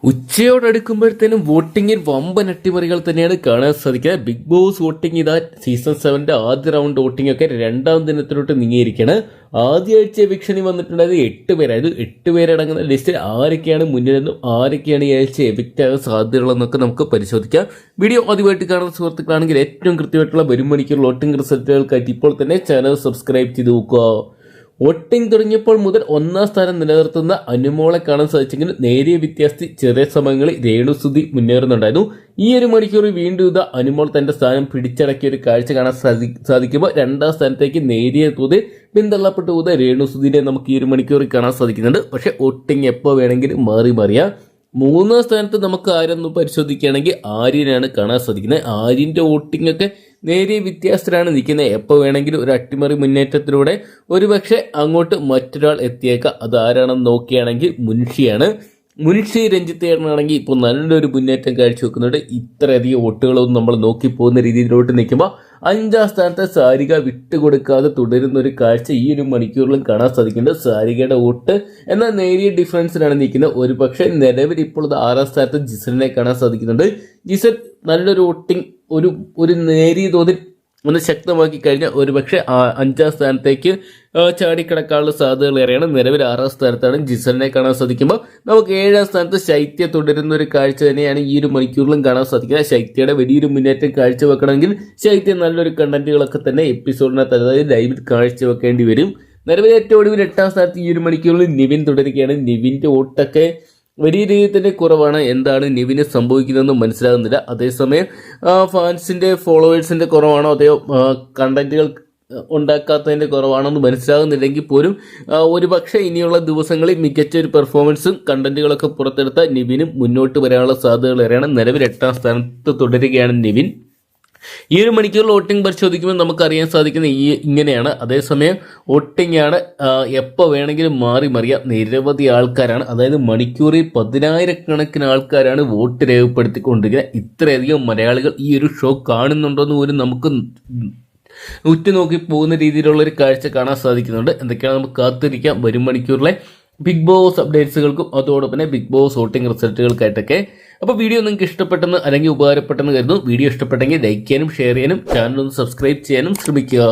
ഉച്ചയോടടുക്കുമ്പോഴത്തേനും വോട്ടിങ്ങിൽ വമ്പൻ അട്ടിമറികൾ തന്നെയാണ് കാണാൻ സാധിക്കുക. ബിഗ് ബോസ് വോട്ടിംഗ് ഇതാ സീസൺ 7 ആദ്യ റൗണ്ട് വോട്ടിംഗ് ഒക്കെ രണ്ടാം ദിനത്തിലോട്ട് നീങ്ങിയിരിക്കുകയാണ്. ആദ്യ ആഴ്ച എവിക്ഷനി വന്നിട്ടുണ്ടായത് 8 പേരായത്. 8 പേരടങ്ങുന്ന ലിസ്റ്റിൽ ആരൊക്കെയാണ് മുന്നിലെന്നും ആരൊക്കെയാണ് ഈ ആഴ്ച എവിക്റ്റ് ആകാൻ സാധ്യതകളെന്നൊക്കെ നമുക്ക് പരിശോധിക്കാം. വീഡിയോ ആദ്യമായിട്ട് കാണുന്ന സുഹൃത്തുക്കളാണെങ്കിൽ ഏറ്റവും കൃത്യമായിട്ടുള്ള വരും മണിക്കൂർ വോട്ടിംഗ് റിസൾട്ടുകൾക്കായിട്ട് ഇപ്പോൾ തന്നെ ചാനൽ സബ്സ്ക്രൈബ് ചെയ്ത് നോക്കുക. വോട്ടിംഗ് തുടങ്ങിയപ്പോൾ മുതൽ ഒന്നാം സ്ഥാനം നിലനിർത്തുന്ന അനുമോളെ കാണാൻ സാധിച്ചെങ്കിലും നേരിയ വ്യത്യാസത്തിൽ ചെറിയ സമയങ്ങളിൽ രേണുസുതി മുന്നേറുന്നുണ്ടായിരുന്നു. ഈ ഒരു മണിക്കൂർ വീണ്ടും ഇതാ അനുമോൾ തന്റെ സ്ഥാനം പിടിച്ചടക്കിയ ഒരു കാഴ്ച കാണാൻ സാധിക്കുമ്പോൾ രണ്ടാം സ്ഥാനത്തേക്ക് നേരിയ തോതിൽ പിന്തള്ളപ്പെട്ടു പോകുന്ന രേണുസുതിനെ നമുക്ക് ഈ ഒരു മണിക്കൂറിൽ കാണാൻ സാധിക്കുന്നുണ്ട്. പക്ഷെ വോട്ടിംഗ് എപ്പോൾ വേണമെങ്കിലും മാറിയാം. മൂന്നാം സ്ഥാനത്ത് നമുക്ക് ആരെന്ന് പരിശോധിക്കുകയാണെങ്കിൽ ആര്യനാണ് കാണാൻ സാധിക്കുന്നത്. ആര്യന്റെ വോട്ടിംഗ് ഒക്കെ നേരിയ വ്യത്യാസത്തിലാണ് നിൽക്കുന്നത്. എപ്പോൾ വേണമെങ്കിലും ഒരു അട്ടിമറി മുന്നേറ്റത്തിലൂടെ ഒരുപക്ഷെ അങ്ങോട്ട് മറ്റൊരാൾ എത്തിയേക്കാം. അത് ആരാണെന്ന് നോക്കുകയാണെങ്കിൽ മുൻഷി രഞ്ജിത്തേട്ടനാണെങ്കിൽ ഇപ്പോൾ നല്ലൊരു മുന്നേറ്റം കാഴ്ചവെക്കുന്നുണ്ട്. ഇത്രയധികം വോട്ടുകളൊന്നും നമ്മൾ നോക്കി പോകുന്ന രീതിയിലോട്ട് നിൽക്കുമ്പോൾ 5ാം സ്ഥാനത്തെ സാരിക വിട്ടുകൊടുക്കാതെ തുടരുന്ന ഒരു കാഴ്ച ഈ ഒരു മണിക്കൂറിലും കാണാൻ സാധിക്കുന്നുണ്ട്. സാരികയുടെ വോട്ട് എന്നാൽ നേരിയ ഡിഫറൻസിലാണ് നിൽക്കുന്നത്. ഒരു പക്ഷേ നിലവിൽ ഇപ്പോൾ 6ാം സ്ഥാനത്ത് ജിസലിനെ കാണാൻ സാധിക്കുന്നുണ്ട്. ജിസൽ നല്ലൊരു വോട്ടിംഗ് ഒരു നേരിയ തോതിൽ ഒന്ന് ശക്തമാക്കി കഴിഞ്ഞാൽ ഒരുപക്ഷെ 5ാം സ്ഥാനത്തേക്ക് ചാടിക്കിടക്കാനുള്ള സാധ്യതകൾ ഏറെയാണ്. നിലവിൽ 6ാം സ്ഥാനത്താണ് ജിസലിനെ കാണാൻ സാധിക്കുമ്പോൾ നമുക്ക് 7ാം സ്ഥാനത്ത് ശൈത്യ തുടരുന്ന ഒരു കാഴ്ച തന്നെയാണ് ഈ ഒരു മണിക്കൂറിലും കാണാൻ സാധിക്കുന്നത്. ശൈത്യയുടെ വലിയൊരു മുന്നേറ്റം കാഴ്ചവെക്കണമെങ്കിൽ ശൈത്യ നല്ലൊരു കണ്ടന്റുകളൊക്കെ തന്നെ എപ്പിസോഡിനകത്ത് അതായത് ലൈവിൽ കാഴ്ചവെക്കേണ്ടി വരും. നിലവിൽ ഏറ്റവും ഒടുവിൽ 8ാം സ്ഥാനത്ത് ഈ ഒരു മണിക്കൂറിൽ നിവിൻ തുടരുകയാണ്. നിവിൻ്റെ വോട്ടൊക്കെ വലിയ രീതിയിൽ തന്നെ കുറവാണ്. എന്താണ് നിവിന് സംഭവിക്കുന്നതെന്ന് മനസ്സിലാകുന്നില്ല. അതേസമയം ഫാൻസിന്റെ ഫോളോവേഴ്സിന്റെ കുറവാണോ അതെയോ കണ്ടന്റുകൾ ഉണ്ടാക്കാത്തതിന്റെ കുറവാണെന്ന് മനസ്സിലാകുന്നില്ലെങ്കിൽ പോലും ഒരുപക്ഷെ ഇനിയുള്ള ദിവസങ്ങളിൽ മികച്ച ഒരു പെർഫോമൻസും കണ്ടന്റുകളൊക്കെ പുറത്തെടുത്ത നിവിനും മുന്നോട്ട് വരാനുള്ള സാധ്യതകൾ ഏറെയാണ്. നിലവിൽ 8ാം സ്ഥാനത്ത് തുടരുകയാണ് നിവിൻ. ഈ ഒരു മണിക്കൂറിൽ വോട്ടിംഗ് പരിശോധിക്കുമ്പോൾ നമുക്കറിയാൻ സാധിക്കുന്ന ഇങ്ങനെയാണ്. അതേസമയം വോട്ടിംഗ് ആണ് എപ്പോൾ വേണമെങ്കിലും മറിയാം. നിരവധി ആൾക്കാരാണ്, അതായത് മണിക്കൂറിൽ 10,000-കണക്കിന് ആൾക്കാരാണ് വോട്ട് രേഖപ്പെടുത്തിക്കൊണ്ടിരിക്കുന്നത്. ഇത്രയധികം മലയാളികൾ ഈ ഒരു ഷോ കാണുന്നുണ്ടോയെന്ന് പോലും നമുക്ക് ഉറ്റുനോക്കി പോകുന്ന രീതിയിലുള്ള ഒരു കാഴ്ച കാണാൻ സാധിക്കുന്നുണ്ട്. എന്തൊക്കെയാണ് നമുക്ക് കാത്തിരിക്കാം വരും മണിക്കൂറിലെ ബിഗ് ബോസ് അപ്ഡേറ്റ്സുകൾക്കും അതോടൊപ്പം തന്നെ ബിഗ് ബോസ് വോട്ടിംഗ് റിസൾട്ടുകൾക്കായിട്ടൊക്കെ. അപ്പോൾ വീഡിയോ നിങ്ങൾക്ക് ഇഷ്ടപ്പെട്ടെന്ന് അല്ലെങ്കിൽ ഉപകാരപ്പെട്ടെന്ന് കരുതുന്നു. വീഡിയോ ഇഷ്ടപ്പെട്ടെങ്കിൽ ലൈക്ക് ചെയ്യാനും ഷെയർ ചെയ്യാനും ചാനൽ ഒന്ന് സബ്സ്ക്രൈബ് ചെയ്യാനും ശ്രമിക്കുക.